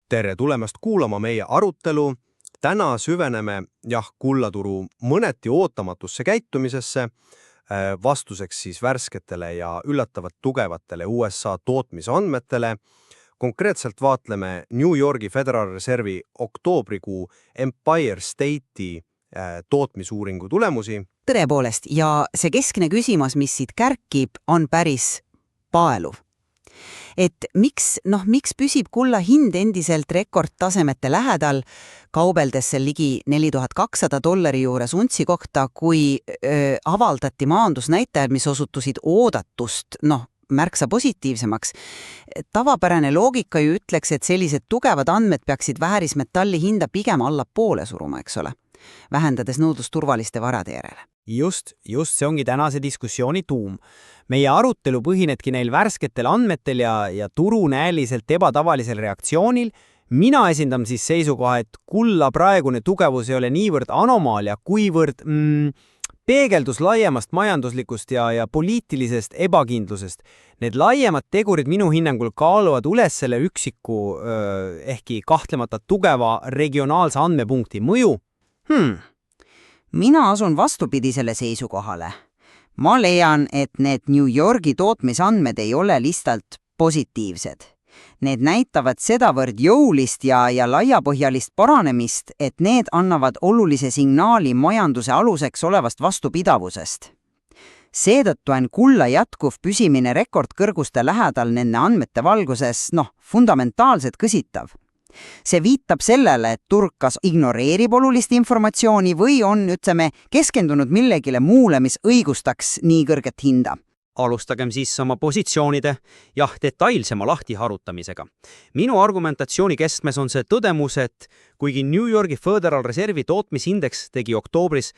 Tere tulemast kuulama meie arutelu. Täna süveneme kullaturu mõneti ootamatusse käitumisesse, vastuseks siis värsketele ja üllatavalt tugevatele USA tootmisandmetele. Konkreetselt vaatleme New Yorgi Federal Reserve'i oktoobrikuu Empire State'i tootmisuuringu tulemusi. Tõepoolest, ja see keskne küsimus, mis siit kärkib, on päris paeluv. Et miks püsib kulla hind endiselt rekordtasemete lähedal, kaubeldes seal ligi $4200 juures untsi kohta, kui avaldati maandusnäitajad, mis osutusid oodatust, märksa positiivsemaks. Tavapärane loogika ju ütleks, et sellised tugevad andmed peaksid väärismetalli hinda pigem allapoole suruma, eks ole, vähendades nõudlust turvaliste varade järele. Just see ongi tänase diskussiooni tuum. Meie arutelu põhinebki neil värsketel andmetel ja turunäeliselt ebatavalisel reaktsioonil. Mina esindan siis seisukoha, et kulla praegune tugevus ei ole niivõrd anomaalia, kuivõrd peegeldus laiemast majanduslikust ja poliitilisest ebakindlusest. Need laiemad tegurid minu hinnangul kaaluvad üles selle üksiku, ehkki kahtlemata tugeva regionaalse andmepunkti mõju. Mina asun vastupidisele seisukohale. Ma leian, et need New Yorgi tootmisandmed ei ole lihtsalt positiivsed. Need näitavad sedavõrd jõulist ja laiapõhjalist paranemist, et need annavad olulise signaali majanduse aluseks olevast vastupidavusest. Seetõttu on kulla jätkuv püsimine rekordkõrguste lähedal nende andmete valguses, fundamentaalselt küsitav. See viitab sellele, et turg kas ignoreerib olulist informatsiooni või on, keskendunud millegile muule, mis õigustaks nii kõrget hinda. Alustagem siis oma positsioonide detailsema lahtiharutamisega. Minu argumentatsiooni keskmes on see tõdemus, et kuigi New Yorgi Federal Reserve'i tootmisindeks tegi oktoobris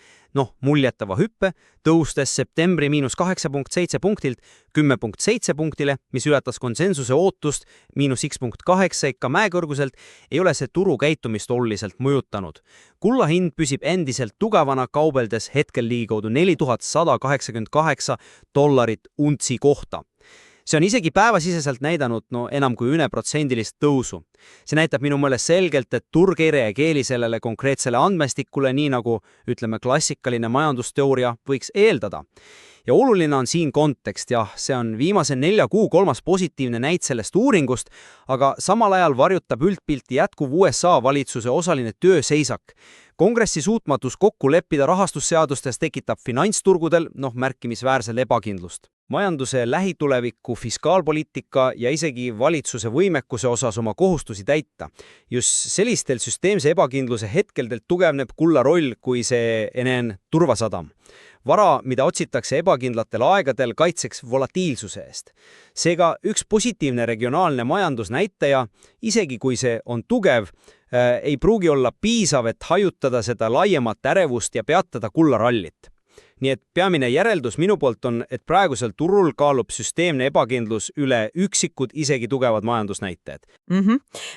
muljetava hüppe, tõustes septembri -8.7 punktilt 10.7 punktile, mis ületas konsensuse ootust -X.8 ikka mäekõrguselt, ei ole see turu käitumist oluliselt mõjutanud. Kulla hind püsib endiselt tugevana, kaubeldes hetkel ligikaudu $4188 untsi kohta. See on isegi päevasiseselt näidanud enam kui 1% tõusu. See näitab minu meelest selgelt, et turg ei reageeri sellele konkreetsele andmestikule nii nagu, klassikaline majandusteooria võiks eeldada. Ja oluline on siin kontekst, see on viimase 4 kuu kolmas positiivne näit sellest uuringust, aga samal ajal varjutab üldpilti jätkuv USA valitsuse osaline tööseisak. Kongressi suutmatus kokku leppida rahastusseadustes tekitab finantsturgudel märkimisväärselt ebakindlust. Majanduse lähituleviku, fiskaalpoliitika ja isegi valitsuse võimekuse osas oma kohustusi täita. Just sellistel süsteemse ebakindluse hetkeldel tugevneb kulla roll kui see turvasadam. Vara, mida otsitakse ebakindlatel aegadel kaitseks volatiilsuse eest. Seega üks positiivne regionaalne majandusnäitaja, isegi kui see on tugev, ei pruugi olla piisav, et hajutada seda laiemat ärevust ja peatada kulla rallit. Nii et peamine järeldus minu poolt on, et praegusel turul kaalub süsteemne ebakindlus üle üksikud isegi tugevad majandusnäitajad.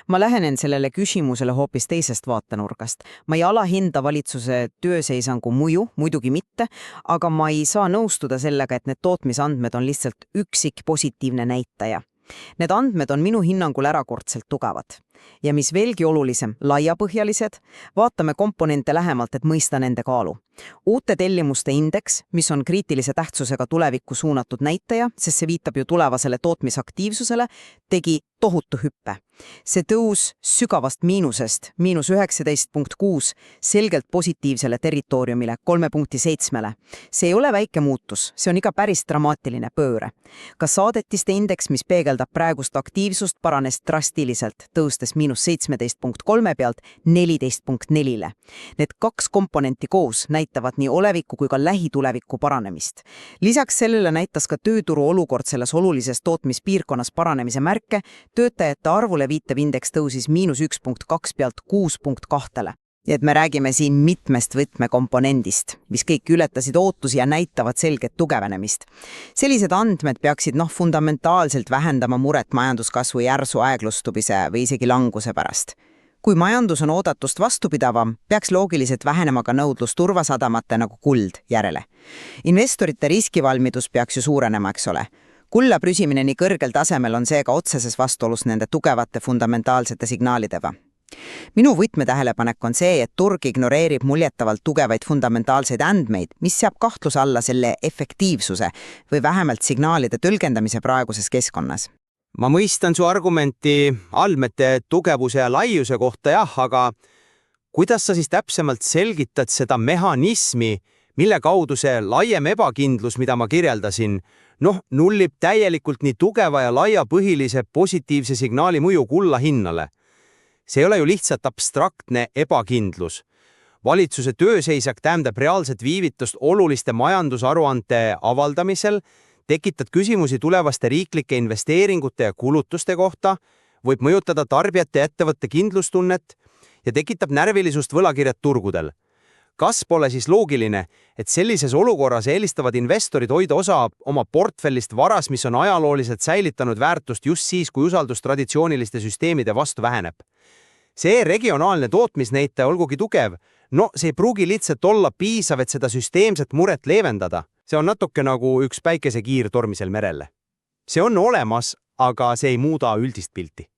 Ma lähenen sellele küsimusele hoopis teisest vaatenurgast. Ma ei alahinda valitsuse tööseisangu mõju, muidugi mitte, aga ma ei saa nõustuda sellega, et need tootmisandmed on lihtsalt üksik positiivne näitaja. Need andmed on minu hinnangul erakordselt tugevad. Ja mis veelgi olulisem, laiapõhjalised, vaatame komponente lähemalt, et mõista nende kaalu. Uute tellimuste indeks, mis on kriitilise tähtsusega tulevikku suunatud näitaja, sest see viitab ju tulevasele tootmisaktiivsusele, tegi tohutu hüppe. See tõus sügavast miinusest, -19.6, selgelt positiivsele territooriumile 3.7. See ei ole väike muutus, see on ikka päris dramaatiline pööre. Ka saadetiste indeks, mis peegeldab praegust aktiivsust, paranes drastiliselt, tõustes -17.3 pealt 14.4. Need 2 komponenti koos näitavad nii oleviku kui ka lähituleviku paranemist. Lisaks sellele näitas ka tööturu olukord selles olulises tootmispiirkonnas paranemise märke, töötajate arvule viitev indeks tõusis -1.2 pealt 6.2. Et me räägime siin mitmest võtmekomponendist, mis kõik ületasid ootusi ja näitavad selget tugevenemist. Sellised andmed peaksid fundamentaalselt vähendama muret majanduskasvu järsu aeglustumise või isegi languse pärast. Kui majandus on oodatust vastupidavam, peaks loogiliselt vähenema ka nõudlus turvasadamate nagu kuld järele. Investorite riskivalmidus peaks ju suurenema, eks ole. Kulla püsimine nii kõrgel tasemel on seega otseses vastuolus nende tugevate fundamentaalsete signaalidega. Minu võtmetähelepanek on see, et turg ignoreerib muljetavalt tugevaid fundamentaalseid andmeid, mis seab kahtluse alla selle efektiivsuse või vähemalt signaalide tõlgendamise praeguses keskkonnas. Ma mõistan su argumenti andmete tugevuse ja laiuse kohta jah, aga kuidas sa siis täpsemalt selgitad seda mehhanismi, mille kaudu see laiem ebakindlus, mida ma kirjeldasin, nullib täielikult nii tugeva ja laiapõhilise positiivse signaali mõju kulla hinnale? See ei ole ju lihtsalt abstraktne ebakindlus. Valitsuse tööseisak tähendab reaalset viivitust oluliste majandusaruante avaldamisel, tekitad küsimusi tulevaste riiklike investeeringute ja kulutuste kohta, võib mõjutada tarbijate ja ettevõtte kindlustunnet ja tekitab närvilisust võlakirjad turgudel. Kas pole siis loogiline, et sellises olukorras eelistavad investorid hoida osa oma portfellist varas, mis on ajalooliselt säilitanud väärtust just siis, kui usaldus traditsiooniliste süsteemide vastu väheneb? See regionaalne tootmisnäitaja olgugi tugev, see ei pruugi lihtsalt olla piisav, et seda süsteemset muret leevendada. See on natuke nagu üks päikesekiir tormisel merele. See on olemas, aga see ei muuda üldist pilti.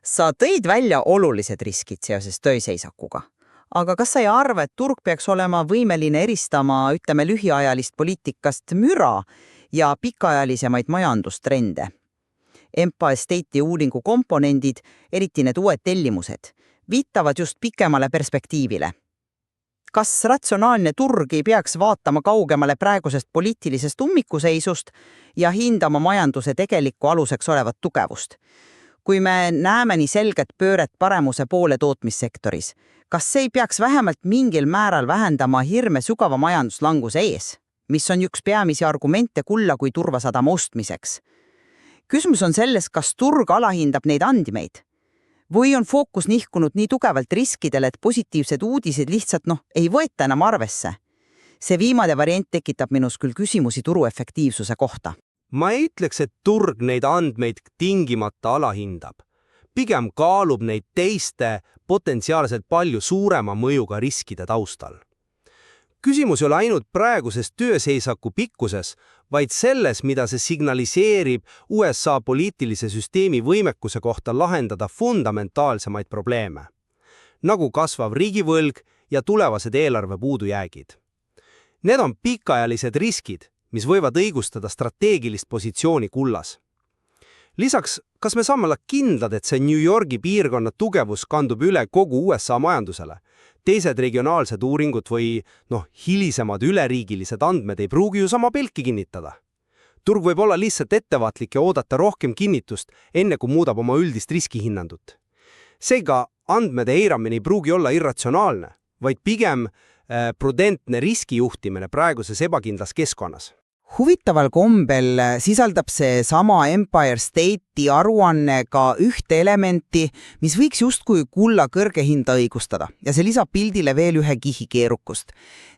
Sa tõid välja olulised riskid seoses tööseisakuga. Aga kas sa ei arva, et turg peaks olema võimeline eristama, lühiajalist poliitikast müra ja pikaajalisemaid majandustrende? Empire State'i uuringu komponendid, eriti need uued tellimused, viitavad just pikemale perspektiivile. Kas ratsionaalne turg ei peaks vaatama kaugemale praegusest poliitilisest ummikuseisust ja hindama majanduse tegelikku aluseks olevat tugevust? Kui me näeme nii selget pööret paremuse poole tootmissektoris, kas see ei peaks vähemalt mingil määral vähendama hirme sügava majanduslanguse ees, mis on üks peamisi argumente kulla kui turvasadama ostmiseks? Küsimus on selles, kas turg alahindab neid andmeid või on fookus nihkunud nii tugevalt riskidele, et positiivsed uudised lihtsalt ei võeta enam arvesse. See viimane variant tekitab minus küll küsimusi turu efektiivsuse kohta. Ma ei ütleks, et turg neid andmeid tingimata alahindab. Pigem kaalub neid teiste potentsiaalselt palju suurema mõjuga riskide taustal. Küsimus ei ole ainult praeguses tööseisaku pikkuses, vaid selles, mida see signaliseerib USA poliitilise süsteemi võimekuse kohta lahendada fundamentaalsemaid probleeme, nagu kasvav riigivõlg ja tulevased eelarve puudujäägid. Need on pikaajalised riskid, mis võivad õigustada strateegilist positsiooni kullas. Lisaks, kas me saame olla kindlad, et see New Yorgi piirkonna tugevus kandub üle kogu USA majandusele? Teised regionaalsed uuringud või hilisemad üleriigilised andmed ei pruugi ju sama pilki kinnitada. Turg võib olla lihtsalt ettevaatlik ja oodata rohkem kinnitust, enne kui muudab oma üldist riskihinnandut. Seega andmede eiramine ei pruugi olla irratsionaalne, vaid pigem prudentne riskijuhtimine praeguses ebakindlas keskkonnas. Huvitaval kombel sisaldab see sama Empire State'i aruanne ka ühte elementi, mis võiks justkui kulla kõrge hinda õigustada ja see lisab pildile veel ühe kihi keerukust.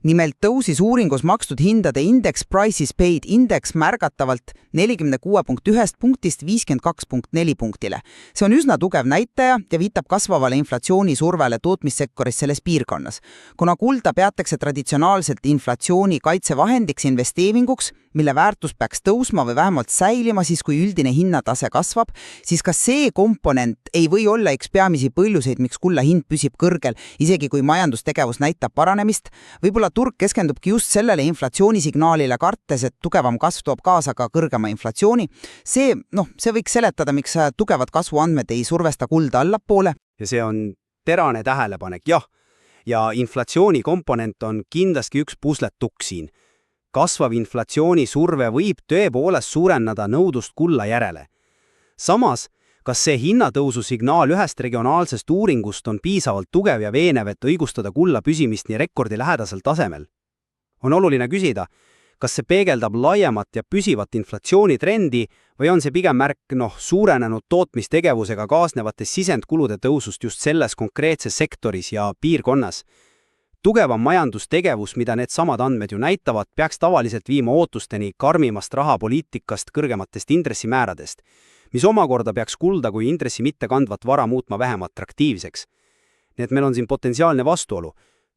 Nimelt tõusis uuringus makstud hindade index Prices Paid index märgatavalt 46.1 punktist 52.4 punktile. See on üsna tugev näitaja ja viitab kasvavale inflatsioonisurvele tootmissektoris selles piirkonnas. Kuna kulda peatakse traditsionaalselt inflatsiooni kaitsevahendiks investeeringuks, mille väärtus peaks tõusma või vähemalt säilima siis, kui üldine hinnatase kasvab, siis ka see komponent ei või olla üks peamisi põhjuseid, miks kulla hind püsib kõrgel, isegi kui majandustegevus näitab paranemist. Võib-olla turg keskendubki just sellele inflatsioonissignaalile kartes, et tugevam kasv toob kaasa ka kõrgema inflatsiooni. See võiks seletada, miks tugevad kasvuandmed ei survesta kulda allapoole. Ja see on terane tähelepanek, jah. Ja inflatsiooni komponent on kindlasti üks pusletukk siin. Kasvav inflatsiooni surve võib tõepoolest suurendada nõudlust kulla järele. Samas, kas see hinnatõusu signaal ühest regionaalsest uuringust on piisavalt tugev ja veenev, et õigustada kulla püsimist nii rekordi lähedasel tasemel? On oluline küsida, kas see peegeldab laiemat ja püsivat inflatsioonitrendi või on see pigem märk suurenenud tootmistegevusega kaasnevatest sisendkulude tõusust just selles konkreetses sektoris ja piirkonnas. Tugevam majandustegevus, mida need samad andmed ju näitavad, peaks tavaliselt viima ootusteni karmimast rahapoliitikast kõrgematest intressimääradest, mis omakorda peaks kulda kui intressi mitte kandvat vara muutma vähem atraktiivseks. Nii et meil on siin potentsiaalne vastuolu.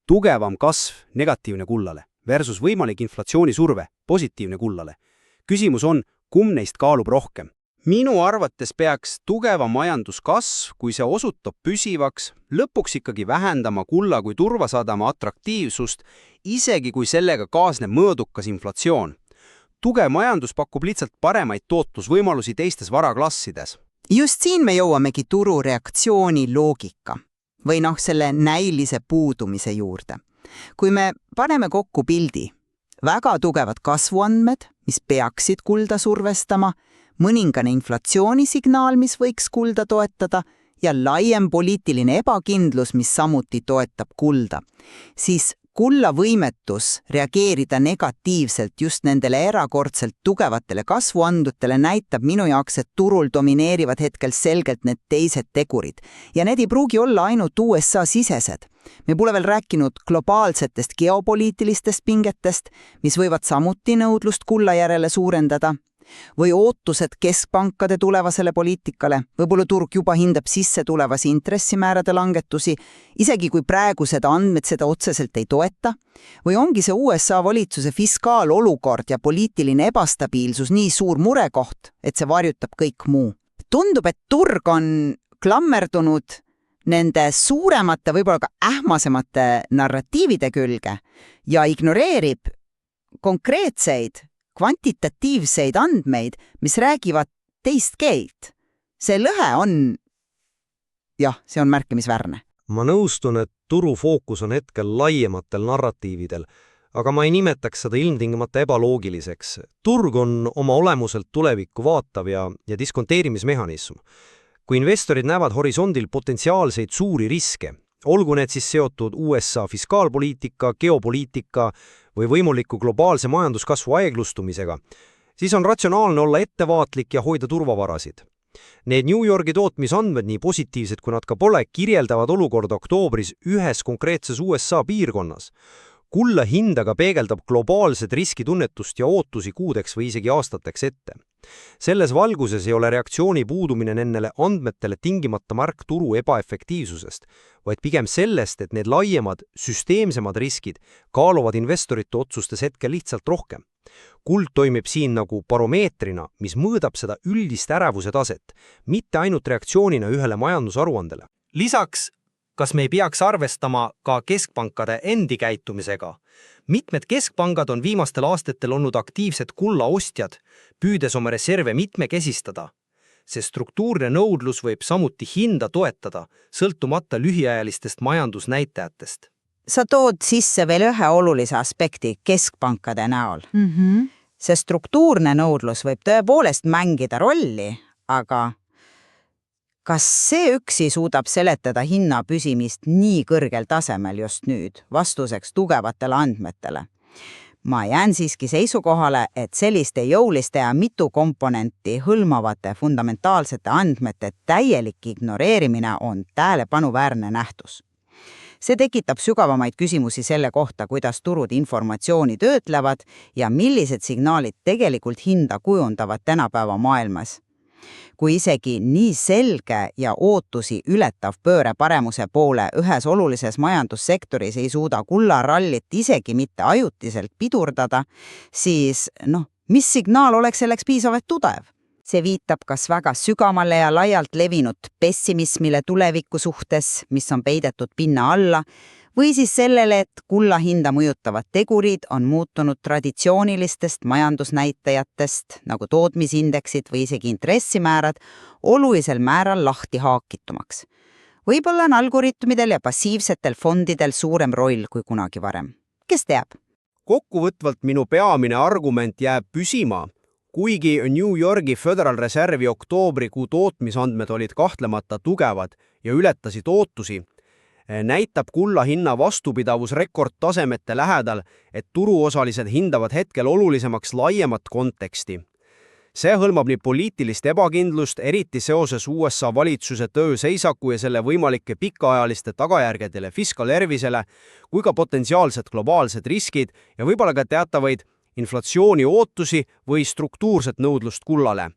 Tugevam kasv negatiivne kullale versus võimalik inflatsioonisurve positiivne kullale. Küsimus on, kumb neist kaalub rohkem? Minu arvates peaks tugeva majanduskasv, kui see osutub püsivaks, lõpuks ikkagi vähendama kulla kui turvasadama atraktiivsust, isegi kui sellega kaasneb mõõdukas inflatsioon. Tugev majandus pakub lihtsalt paremaid tootlusvõimalusi teistes varaklassides. Just siin me jõuamegi turu reaktsiooni loogika või selle näilise puudumise juurde. Kui me paneme kokku pildi, väga tugevad kasvuandmed, mis peaksid kulda survestama, mõningane inflatsioonisignaal, mis võiks kulda toetada ja laiem poliitiline ebakindlus, mis samuti toetab kulda, siis kulla võimetus reageerida negatiivselt just nendele erakordselt tugevatele kasvuandudele näitab minu jaoks, et turul domineerivad hetkel selgelt need teised tegurid. Ja need ei pruugi olla ainult USA-sisesed. Me pole veel rääkinud globaalsetest geopoliitilistest pingetest, mis võivad samuti nõudlust kulla järele suurendada. Või ootused keskpankade tulevasele poliitikale, võib-olla turg juba hindab sisse tulevasi intressimäärade langetusi, isegi kui praegused andmed seda otseselt ei toeta, või ongi see USA valitsuse fiskaalolukord ja poliitiline ebastabiilsus nii suur murekoht, et see varjutab kõik muu. Tundub, et turg on klammerdunud nende suuremate, võib-olla ka ähmasemate narratiivide külge ja ignoreerib konkreetseid kvantitatiivseid andmeid, mis räägivad teist keelt. See lõhe on, see on märkimisväärne. Ma nõustun, et turu fookus on hetkel laiematel narratiividel, aga ma ei nimetaks seda ilmtingimata ebaloogiliseks. Turg on oma olemuselt tulevikku vaatav ja diskonteerimismehhanism. Kui investorid näevad horisondil potentsiaalseid suuri riske, olgu need siis seotud USA fiskaalpoliitika, geopoliitika või võimuliku globaalse majanduskasvu aeglustumisega, siis on ratsionaalne olla ettevaatlik ja hoida turvavarasid. Need New Yorgi tootmisandmed, nii positiivsed kui nad ka pole, kirjeldavad olukorda oktoobris ühes konkreetses USA piirkonnas. Kulla hindaga peegeldab globaalset riskitunnetust ja ootusi kuudeks või isegi aastateks ette. Selles valguses ei ole reaktsiooni puudumine nendele andmetele tingimata märk turu ebaefektiivsusest, vaid pigem sellest, et need laiemad, süsteemsemad riskid kaaluvad investorite otsustes hetkel lihtsalt rohkem. Kuld toimib siin nagu baromeetrina, mis mõõdab seda üldist ärevuse taset, mitte ainult reaktsioonina ühele majandusaruandele. Lisaks, kas me ei peaks arvestama ka keskpankade endi käitumisega? Mitmed keskpangad on viimastel aastatel olnud aktiivsed kulla ostjad, püüdes oma reserve mitmekesistada. See struktuurne nõudlus võib samuti hinda toetada, sõltumata lühiajalistest majandusnäitajatest. Sa tood sisse veel ühe olulise aspekti keskpankade näol. See struktuurne nõudlus võib tõepoolest mängida rolli, aga kas see üksi suudab seletada hinna püsimist nii kõrgel tasemel just nüüd, vastuseks tugevatele andmetele? Ma jään siiski seisukohale, et selliste jõuliste ja mitu komponenti hõlmavate fundamentaalsete andmete täielik ignoreerimine on tähelepanuväärne nähtus. See tekitab sügavamaid küsimusi selle kohta, kuidas turud informatsiooni töötlevad ja millised signaalid tegelikult hinda kujundavad tänapäeva maailmas. Kui isegi nii selge ja ootusi ületav pööre paremuse poole ühes olulises majandussektoris ei suuda kullarallit isegi mitte ajutiselt pidurdada, siis mis signaal oleks selleks piisavalt tugev? See viitab kas väga sügavale ja laialt levinud pessimismile tuleviku suhtes, mis on peidetud pinna alla, või siis sellele, et kulla hinda mõjutavad tegurid on muutunud traditsioonilistest majandusnäitajatest, nagu tootmisindeksid või isegi intressimäärad, olulisel määral lahti haakitumaks. Võib-olla on algoritmidel ja passiivsetel fondidel suurem roll kui kunagi varem. Kes teab? Kokkuvõtvalt minu peamine argument jääb püsima. Kuigi New Yorgi Federal Reserve'i oktoobrikuu tootmisandmed olid kahtlemata tugevad ja ületasid ootusi, näitab kulla hinna vastupidavus rekordtasemete lähedal, et turuosalised hindavad hetkel olulisemaks laiemat konteksti. See hõlmab nii poliitilist ebakindlust, eriti seoses USA valitsuse tööseisaku ja selle võimalike pikaajaliste tagajärgedele fiskaalervisele, kui ka potentsiaalsed globaalsed riskid ja võib-olla ka teatavaid inflatsiooni ootusi või struktuurset nõudlust kullale.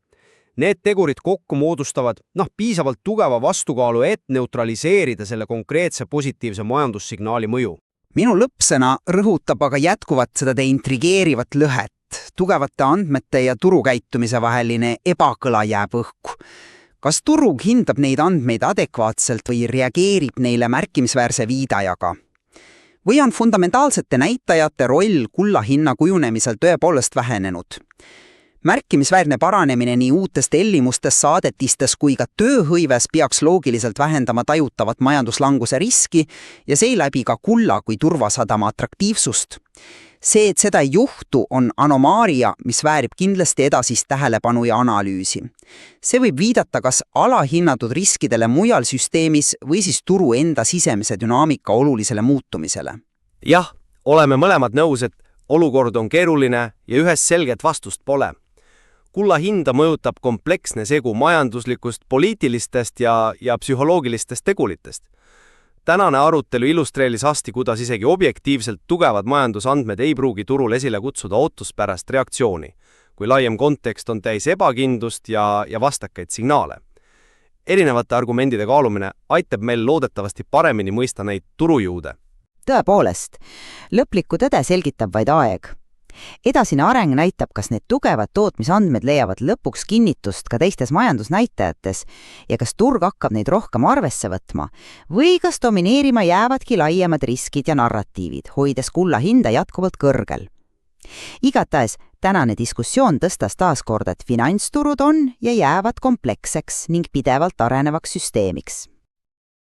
Need tegurid kokku moodustavad piisavalt tugeva vastukaalu, et neutraliseerida selle konkreetse positiivse majandussignaali mõju. Minu lõppsõna rõhutab aga jätkuvat seda intrigeerivat lõhet tugevate andmete ja turukäitumise vaheline ebakõla jääb õhku. Kas turg hindab neid andmeid adekvaatselt või reageerib neile märkimisväärse viidajaga? Või on fundamentaalsete näitajate roll kulla hinna kujunemisel tõepoolest vähenenud? Märkimisväärne paranemine nii uutes tellimustes, saadetistes kui ka tööhõives peaks loogiliselt vähendama tajutavat majanduslanguse riski ja seeläbi ka kulla kui turvasadama atraktiivsust. See, et seda ei juhtu, on anomaalia, mis väärib kindlasti edasist tähelepanu ja analüüsi. See võib viidata kas alahinnatud riskidele mujal süsteemis või siis turu enda sisemise dünaamika olulisele muutumisele. Jah, oleme mõlemad nõus, et olukord on keeruline ja ühest selget vastust pole. Kulla hinda mõjutab kompleksne segu majanduslikust, poliitilistest ja psühholoogilistest tegulitest. Tänane arutelu illustreeris hästi, kuidas isegi objektiivselt tugevad majandusandmed ei pruugi turul esile kutsuda ootuspärast reaktsiooni, kui laiem kontekst on täis ebakindlust ja vastakaid signaale. Erinevate argumentide kaalumine aitab meil loodetavasti paremini mõista neid turujõude. Tõepoolest, lõplikku tõde selgitab vaid aeg. Edasine areng näitab, kas need tugevad tootmisandmed leiavad lõpuks kinnitust ka teistes majandusnäitajates ja kas turg hakkab neid rohkem arvesse võtma või kas domineerima jäävadki laiemad riskid ja narratiivid, hoides kulla hinda jätkuvalt kõrgel. Igatahes tänane diskussioon tõstas taas kord, et finantsturud on ja jäävad kompleksseks ning pidevalt arenevaks süsteemiks.